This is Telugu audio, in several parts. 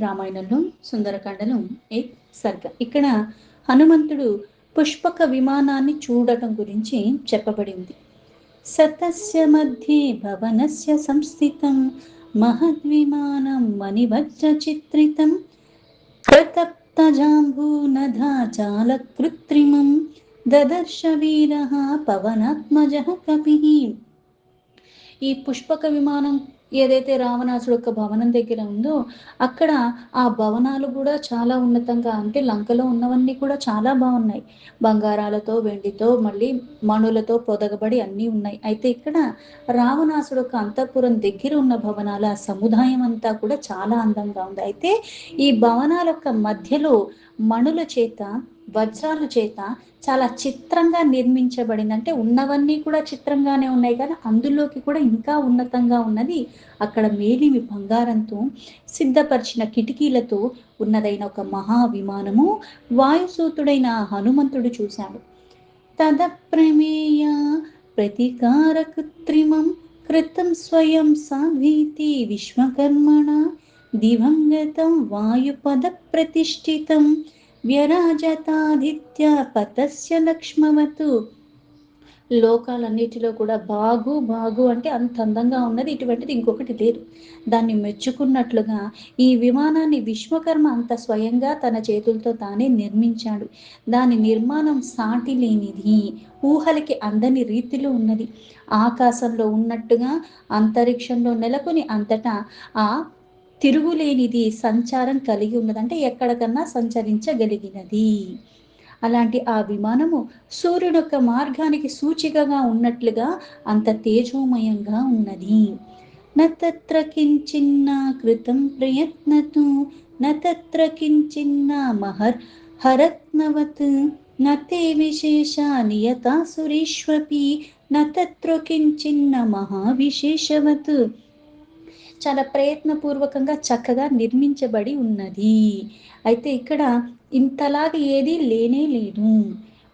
రామాయణంలో సుందరకాండలో సర్గ. ఇక్కడ హనుమంతుడు పుష్పక విమానాన్ని చూడటం గురించి చెప్పబడి ఉంది. సతస్య మధ్యే భవనస్య సంస్థితం మహద్విమానం మణివజ్ర చిత్రితం ప్రతప్తజాంబూనధా చాల కృత్రిమం దదర్శ వీరః పవనాత్మజః కపిః. ఈ పుష్పక విమానం ఏదైతే రావణాసుడు యొక్క భవనం దగ్గర ఉందో అక్కడ ఆ భవనాలు కూడా చాలా ఉన్నతంగా, అంటే లంకలో ఉన్నవన్నీ కూడా చాలా బాగున్నాయి. బంగారాలతో, వెండితో, మళ్ళీ మణులతో పొదగబడి అన్నీ ఉన్నాయి. అయితే ఇక్కడ రావణాసుడు యొక్క అంతఃపురం దగ్గర ఉన్న భవనాల సముదాయం అంతా కూడా చాలా అందంగా ఉంది. అయితే ఈ భవనాల యొక్క మధ్యలో మణుల చేత, వజ్రాల చేత చాలా చిత్రంగా నిర్మించబడింది. అంటే ఉన్నవన్నీ కూడా చిత్రంగానే ఉన్నాయి, కానీ అందులోకి కూడా ఇంకా ఉన్నతంగా ఉన్నది అక్కడ మేలిమి బంగారంతో సిద్ధపరిచిన కిటికీలతో ఉన్నదైన ఒక మహా విమానము వాయుసూతుడైన హనుమంతుడు చూశాడు. తదప్రమేయ ప్రతీకార కృత్రిమం కృతం స్వయం సాధీతి విశ్వకర్మణ దివంగతం వాయుపద ప్రతిష్ఠితం వ్యరాజతాదిత్య పతస్య లక్ష్మవతు. లోకాలన్నిటిలో కూడా బాగు బాగు అంటే అంత అందంగా ఉన్నది ఇటువంటిది ఇంకొకటి లేదు. దాన్ని మెచ్చుకున్నట్లుగా ఈ విమానాన్ని విశ్వకర్మ అంత స్వయంగా తన చేతులతో తానే నిర్మించాడు. దాని నిర్మాణం సాటి లేనిది, ఊహలకి అందని రీతిలో ఉన్నది. ఆకాశంలో ఉన్నట్టుగా అంతరిక్షంలో నెలకొని అంతటా ఆ తిరుగులేనిది సంచారం కలిగి ఉన్నది, అంటే ఎక్కడికన్నా సంచరించగలిగినది. అలాంటి ఆ విమానము సూర్యుడు యొక్క మార్గానికి సూచికగా ఉన్నట్లుగా అంత తేజోమయంగా ఉన్నది. నత్ర కించిన్న కృతం ప్రయత్నతు నత్ర కించిన్న హరత్నవత్ నతే విశేష నియతా సురేష్వపి నత్ర కించిన్న మహావిశేషవత్. చాలా ప్రయత్నపూర్వకంగా చక్కగా నిర్మించబడి ఉన్నది. అయితే ఇక్కడ ఇంతలాగా ఏదీ లేనే లేదు.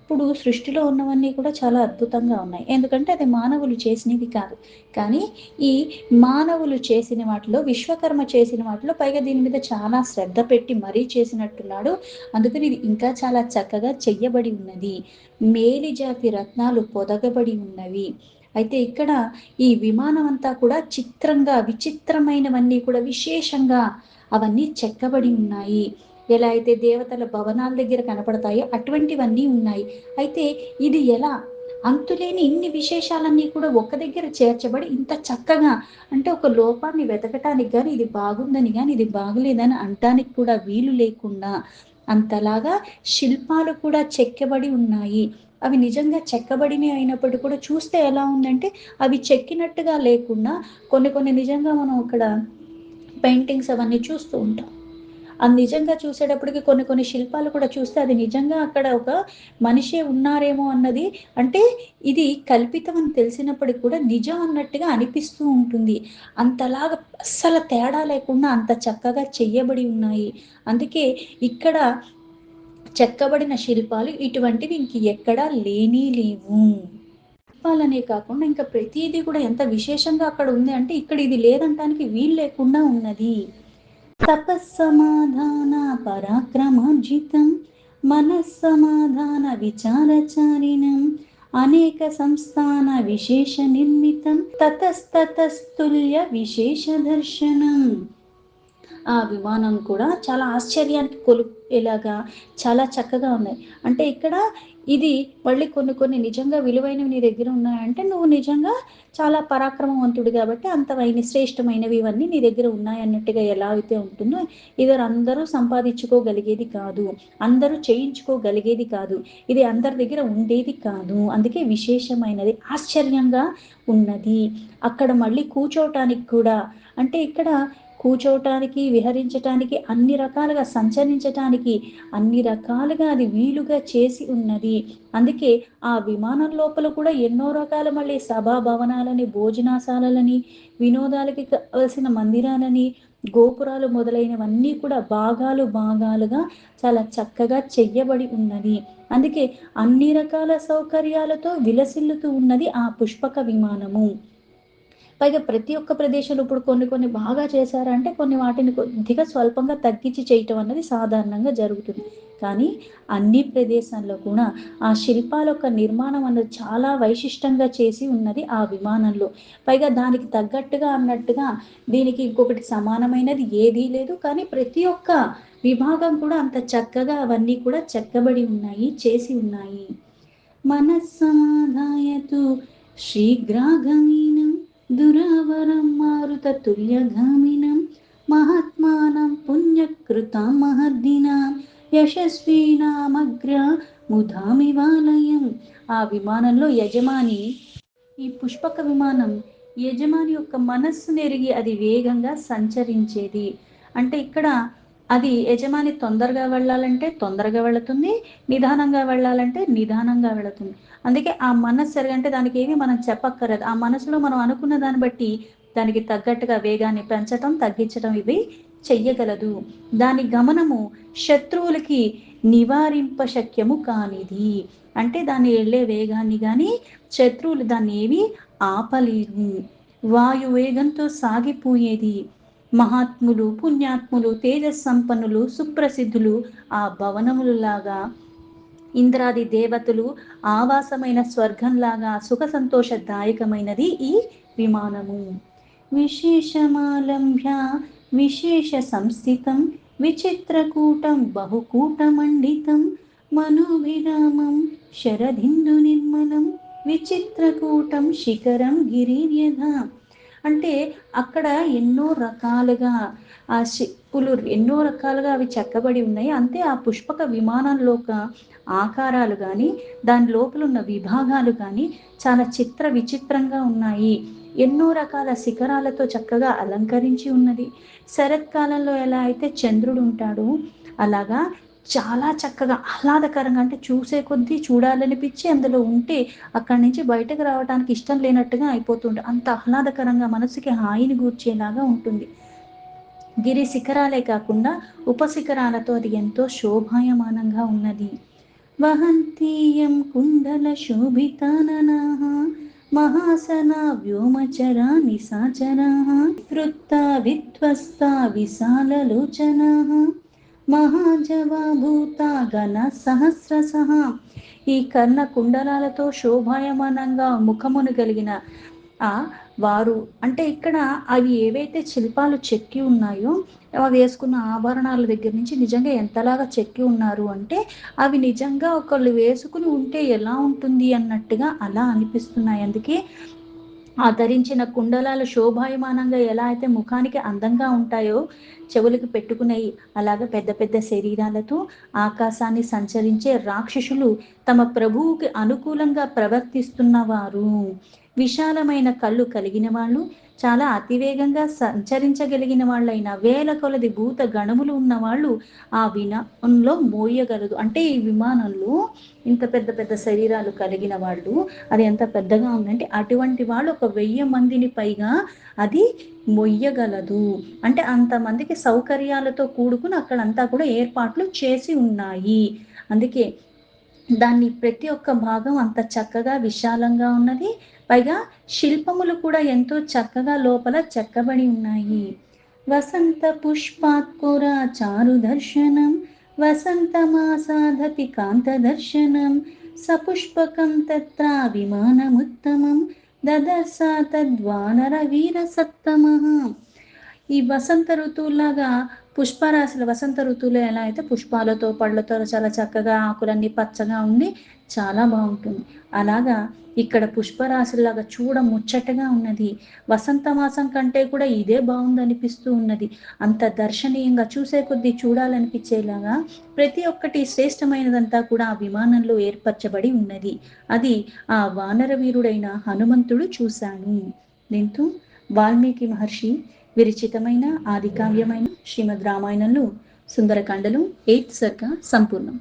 ఇప్పుడు సృష్టిలో ఉన్నవన్నీ కూడా చాలా అద్భుతంగా ఉన్నాయి, ఎందుకంటే అది మానవులు చేసినవి కాదు. కానీ ఈ మానవులు చేసిన వాటిలో, విశ్వకర్మ చేసిన వాటిలో, పైగా దీని మీద చాలా శ్రద్ధ పెట్టి మరీ చేసినట్టున్నాడు. అందుకని ఇది ఇంకా చాలా చక్కగా చెయ్యబడి ఉన్నది. మేలి జాతి రత్నాలు పొదగబడి ఉన్నవి. అయితే ఇక్కడ ఈ విమానం అంతా కూడా చిత్రంగా, విచిత్రమైనవన్నీ కూడా విశేషంగా అవన్నీ చెక్కబడి ఉన్నాయి. ఎలా అయితే దేవతల భవనాల దగ్గర కనపడతాయో అటువంటివన్నీ ఉన్నాయి. అయితే ఇది ఎలా అంతులేని ఇన్ని విశేషాలన్నీ కూడా ఒక దగ్గర చేర్చబడి ఇంత చక్కగా, అంటే ఒక లోపాన్ని వెతకటానికి కానీ, ఇది బాగుందని కానీ, ఇది బాగలేదని అంటానికి కూడా వీలు లేకుండా అంతలాగా శిల్పాలు కూడా చెక్కబడి ఉన్నాయి. అవి నిజంగా చెక్కబడినవి అయినప్పటికీ కూడా చూస్తే ఎలా ఉందంటే అవి చెక్కినట్టుగా లేకుండా, కొన్ని కొన్ని నిజంగా మనం అక్కడ పెయింటింగ్స్ అవన్నీ చూస్తూ ఉంటాం. అది నిజంగా చూసేటప్పటికి కొన్ని కొన్ని శిల్పాలు కూడా చూస్తే అది నిజంగా అక్కడ ఒక మనిషే ఉన్నారేమో అన్నది, అంటే ఇది కల్పితం అని తెలిసినప్పటికి కూడా నిజం అన్నట్టుగా అనిపిస్తూ ఉంటుంది. అంతలాగా అస్సలు తేడా లేకుండా అంత చక్కగా చెయ్యబడి ఉన్నాయి. అందుకే ఇక్కడ చెక్కబడిన శిల్పాలు ఇటువంటివి ఇంక ఎక్కడా లేనే లేవు. శిల్పాలనే కాకుండా ఇంకా ప్రతిదీ కూడా ఎంత విశేషంగా అక్కడ ఉంది అంటే ఇక్కడ ఇది లేదంటానికి వీలు లేకుండా ఉన్నది. తపస్సమాధాన పరాక్రమార్జితం మనస్సమాధాన విచారచారిణం అనేక సంస్థాన విశేష నిర్మితం తతస్తతస్తుల్య విశేష దర్శనం. ఆ విమానం కూడా చాలా ఆశ్చర్యానికి కొలిపేలాగా చాలా చక్కగా ఉన్నాయి. అంటే ఇక్కడ ఇది మళ్ళీ కొన్ని కొన్ని నిజంగా విలువైనవి నీ దగ్గర ఉన్నాయంటే నువ్వు నిజంగా చాలా పరాక్రమవంతుడు కాబట్టి అంతవైన శ్రేష్టమైనవి ఇవన్నీ నీ దగ్గర ఉన్నాయన్నట్టుగా ఎలా అయితే ఉంటుందో, ఇది అందరూ సంపాదించుకోగలిగేది కాదు, అందరూ చేయించుకోగలిగేది కాదు, ఇది అందరి దగ్గర ఉండేది కాదు. అందుకే విశేషమైనది, ఆశ్చర్యంగా ఉన్నది. అక్కడ మళ్ళీ కూర్చోవటానికి కూడా, అంటే ఇక్కడ కూర్చోవటానికి, విహరించటానికి, అన్ని రకాలుగా సంచరించటానికి అన్ని రకాలుగా అది వీలుగా చేసి ఉన్నది. అందుకే ఆ విమానం లోపల కూడా ఎన్నో రకాల మళ్ళీ సభా భవనాలని, భోజనాశాలని, వినోదాలకి కావలసిన మందిరాలని, గోపురాలు మొదలైనవన్నీ కూడా భాగాలు భాగాలుగా చాలా చక్కగా చెయ్యబడి ఉన్నది. అందుకే అన్ని రకాల సౌకర్యాలతో విలసిల్లుతూ ఉన్నది ఆ పుష్పక విమానము. పైగా ప్రతి ఒక్క ప్రదేశంలో ఇప్పుడు కొన్ని కొన్ని బాగా చేశారంటే కొన్ని వాటిని కొద్దిగా స్వల్పంగా తగ్గించి చేయటం అన్నది సాధారణంగా జరుగుతుంది. కానీ అన్ని ప్రదేశాల్లో కూడా ఆ శిల్పాల యొక్క నిర్మాణం అన్నది చాలా వైశిష్టంగా చేసి ఉన్నది ఆ విమానంలో. పైగా దానికి తగ్గట్టుగా అన్నట్టుగా దీనికి ఇంకొకటి సమానమైనది ఏదీ లేదు. కానీ ప్రతి ఒక్క విభాగం కూడా అంత చక్కగా అవన్నీ కూడా చెక్కబడి ఉన్నాయి, చేసి ఉన్నాయి. మనస్సమాధాయ తు శీఘ్రాగమీనం దురావరం మారుతతుల్యగామినం మహాత్మానం పుణ్యకృతాం మహద్దీనాం యశస్వీనామగ్ర ముధామివాలయం. ఆ విమానంలో యజమాని, ఈ పుష్పక విమానం యజమాని యొక్క మనస్సును ఎరిగి అది వేగంగా సంచరించేది. అంటే ఇక్కడ అది యజమాని తొందరగా వెళ్ళాలంటే తొందరగా వెళుతుంది, నిదానంగా వెళ్ళాలంటే నిదానంగా వెళుతుంది. అందుకే ఆ మనస్సు ఎరగంటే దానికి ఏమి మనం చెప్పక్కర్లేదు. ఆ మనసులో మనం అనుకున్న దాన్ని బట్టి దానికి తగ్గట్టుగా వేగాన్ని పెంచటం, తగ్గించటం ఇవి చెయ్యగలదు. దాని గమనము శత్రువులకి నివారింప శక్యము కానిది. అంటే దాన్ని వెళ్ళే వేగాన్ని గాని శత్రువులు దాన్ని ఏవి ఆపలేరు. వాయువేగంతో సాగిపోయేది. మహాత్ములు, పుణ్యాత్ములు, తేజస్సంపన్నులు, సుప్రసిద్ధులు ఆ భవనములలాగా, ఇంద్రాది దేవతలు ఆవాసమైన స్వర్గంలాగా సుఖ సంతోషదాయకమైనది ఈ విమానము. విశేషమాలంభ్య విశేష సంస్థితం విచిత్రకూటం బహుకూటమండితం మనోభిరామం శరదిందు నిర్మలం విచిత్రకూటం శిఖరం గిరిర్యథ. అంటే అక్కడ ఎన్నో రకాలుగా ఆ శిల్పులు ఎన్నో రకాలుగా అవి చెక్కబడి ఉన్నాయి. అంతే ఆ పుష్పక విమానంలోక ఆకారాలు కానీ దాని లోపల ఉన్న విభాగాలు కానీ చాలా చిత్ర విచిత్రంగా ఉన్నాయి. ఎన్నో రకాల శిఖరాలతో చక్కగా అలంకరించి ఉన్నది. శరత్కాలంలో ఎలా అయితే చంద్రుడు ఉంటాడో అలాగా చాలా చక్కగా ఆహ్లాదకరంగా, అంటే చూసే కొద్దీ చూడాలనిపించి అందులో ఉంటే అక్కడి నుంచి బయటకు రావడానికి ఇష్టం లేనట్టుగా అయిపోతుంది. అంత ఆహ్లాదకరంగా మనసుకి హాయిని గూర్చేలాగా ఉంటుంది. గిరి శిఖరాలే కాకుండా ఉపశిఖరాలతో అది ఎంతో శోభాయమానంగా ఉన్నది. వహంతీయం కుండల శోభితాననాః మహాసనా వ్యోమచరా నిశాచరాః వృత్తా విధ్వస్తా విశాలలోచనాః మహాజవాభూతా గణ సహస్రశః. ఈ కర్ణ కుండలాలతో శోభాయమానంగా ముఖమును కలిగిన ఆ వారు, అంటే ఇక్కడ అవి ఏవైతే శిల్పాలు చెక్కి ఉన్నాయో అవి వేసుకున్న ఆభరణాల దగ్గర నుంచి నిజంగా ఎంతలాగా చెక్కి ఉన్నారు అంటే అవి నిజంగా ఒకళ్ళు వేసుకుని ఉంటే ఎలా ఉంటుంది అన్నట్టుగా అలా అనిపిస్తున్నాయి. అందుకే ఆ ధరించిన కుండలాలు శోభాయమానంగా ఎలా అయితే ముఖానికి అందంగా ఉంటాయో చెవులకు పెట్టుకునేవి, అలాగ పెద్ద పెద్ద శరీరాలతో ఆకాశాన్ని సంచరించే రాక్షసులు తమ ప్రభువుకి అనుకూలంగా ప్రవర్తిస్తున్నవారు. విశాలమైన కళ్ళు కలిగిన వాళ్ళు, చాలా అతివేగంగా సంచరించగలిగిన వాళ్ళైన వేల కొలది భూత గణములు ఉన్న వాళ్ళు ఆ విమానంలో మోయగలదు. అంటే ఈ విమానంలో ఇంత పెద్ద పెద్ద శరీరాలు కలిగిన వాళ్ళు, అది ఎంత పెద్దగా ఉందంటే అటువంటి వాళ్ళు 1000 మందిని పైగా అది మొయ్యగలదు. అంటే అంతమందికి సౌకర్యాలతో కూడుకుని అక్కడంతా కూడా ఏర్పాట్లు చేసి ఉన్నాయి. అందుకే దాన్ని ప్రతి ఒక్క భాగం అంత చక్కగా విశాలంగా ఉన్నది. పైగా శిల్పములు కూడా ఎంతో చక్కగా లోపల చెక్కబడి ఉన్నాయి. వసంత పుష్పాత్పుర చారు దర్శనం వసంతమాసాదపి కాంత దర్శనం సపుష్పకం తత్ర విమానముత్తమం దదర్శ తద్వానర వీర సత్తమః. ఈ వసంత ఋతువులాగా పుష్పరాశులు, వసంత ఋతువులో ఎలా అయితే పుష్పాలతో పళ్ళతో చాలా చక్కగా ఆకులన్నీ పచ్చగా ఉండి చాలా బాగుంటుంది, అలాగా ఇక్కడ పుష్పరాశుల్లాగా చూడ ముచ్చటగా ఉన్నది. వసంత మాసం కంటే కూడా ఇదే బాగుంది అనిపిస్తూ ఉన్నది. అంత దర్శనీయంగా చూసే కొద్దీ చూడాలనిపించేలాగా ప్రతి ఒక్కటి శ్రేష్టమైనదంతా కూడా ఆ విమానంలో ఏర్పరచబడి ఉన్నది. అది ఆ వానర వీరుడైన హనుమంతుడు చూశాను. దీంతో వాల్మీకి మహర్షి విరచితమైన ఆదికావ్యమైన శ్రీమద్ రామాయణంలో సుందరకాండలు 8th సర్గ సంపూర్ణం.